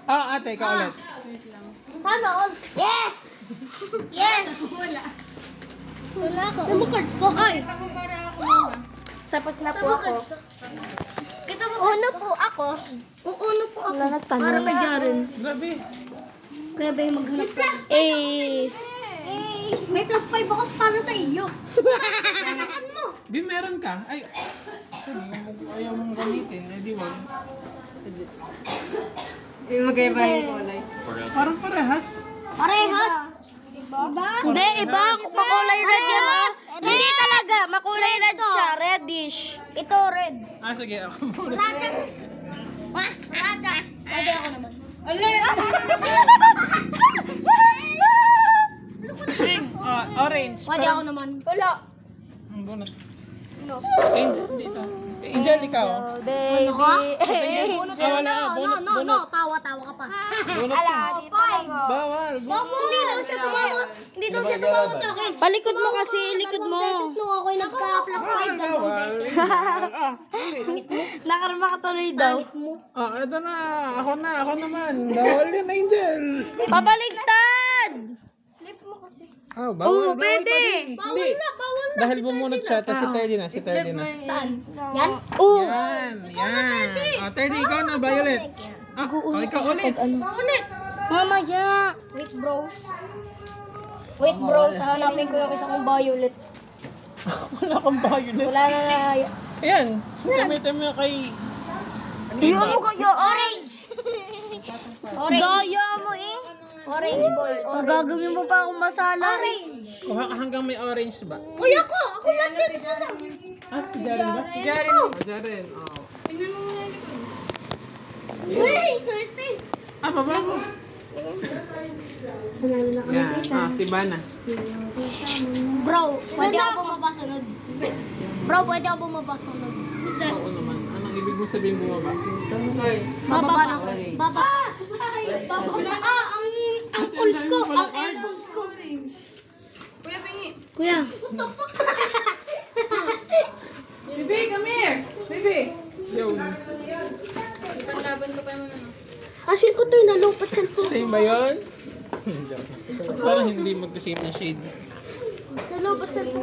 Ate, ikaw ulit. Sana all. Yes! Yes! Wala. Wala ako. Ano card ko? Ay! Tapos na po ako. Uno po ako. Uno po ako. Para kay Jaren. Grabe. Kaya ba yung maghanap ka? May plus 5 ako para sa iyo. Saan mo? Bi, meron ka. Ay, ayaw mong gamitin. Eh, di wag. Yung magkaiba yung kulay. Parang parehas. Parehas. Iba? Hindi, iba. Makulay red yan. Hindi talaga. Makulay red siya. Reddish. Ito red. Sige, ako muna. Radas. Radas. Pwede ako naman. Pink, orange. Pwede ako naman. Wala. Ang bunot. Angel, dito. Angel, ikaw. Baby. Bunot. No. Tawa-tawa ka pa. Bunot ka. Bawal. Hindi daw siya tumawa. Hindi daw siya tumawa sa akin. Palikod mo kasi, likod mo. Nung ako'y nagka-plus 5 dalawang beses. Nakarama ka tuloy daw. Ito na. Ako naman. Bawal yan, Angel. Pabaligtad! Bawal. Pwede. Hindi. Dahil bumunot siya, tapos si Terdy na. Saan? Yan? Yan. Terdy, ikaw na, Violet. Ikaw ulit. Ulit. Mamaya. Wait bros, hanapin ko yung isa kong violet. Wala kang Violet. Wala na na. Ayan. Gamitin mo kay... Ano kaya? Orange! Daya mo eh. Orange boy. Gagawin mo pa akong masala. Orange! Hanggang may orange ba? Uy, ako! Ako lang din isa lang. Si Jaren ba? Si Jaren. Jaren. Tingnan mo muna likod. Uy, swerte! Baba mo. Yan. Si Bana. Bro, pwede ako bumaba sunod. Bro, pwede ako bumaba sunod. Oo naman. Anong ibig mo sabihin bumaba? Bababa na ako. Baba! Ang pulse ko, ang elbows ko. Kuya, pingi. Kuya. Baby, come here. Baby. Yo. Ipaglaban ko pa naman ano. Asin ko to yung nalupat sa ko. Same ba yun? Parang hindi magkasame na shade. Nalupat sa ko.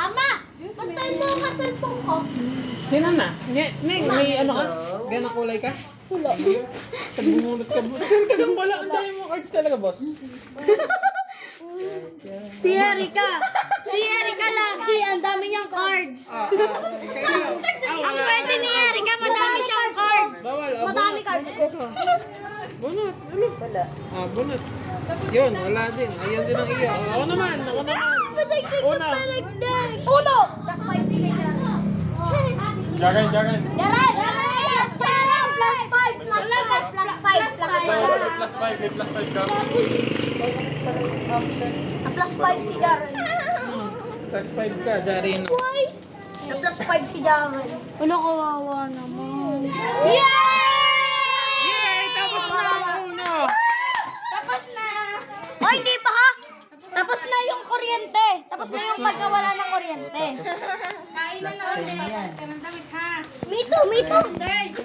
Ama! Pantay mo ka cellphone ko. Sino na? Ning, may ano ka? Ganang kulay ka? Wala. Pag bumunot ka, sure ka lang wala. Ang dami mo cards talaga, boss. Si Erika. Si Erika lagi. Ang dami niyang cards. Kayo. Ang swerte ni Erika, madami siyang cards. Bawal. Madami cards ko. Bunot. Wala. Bunot. Yun, wala din. Ayan din ang iyo. Ako naman. Una. Uno! Plus 5 bigay ka. Jaren. Jaran! Yes! Jaran! Plus 5! Plus 5! Plus 5 ka. Plus 5 si Jaran. Plus 5 ka, Jaren. Why? Plus 5 si Jaran. Wala, kawawa naman. Yay! Tapos na ang uno. Tapos na! Oh, hindi pa ha? Tapos na yung kuryente. Tapos na yung pagkawala ng kuryente. Kain na ulit. Me too. Yay!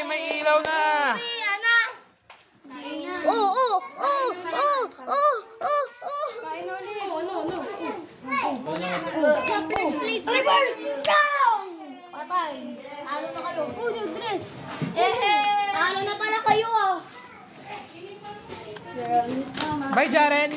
May ilaw na! Oh. Reverse down! Patay. Ano na kayo? Oh, new dress. Ano na pala kayo, oh. Bye, Jaren!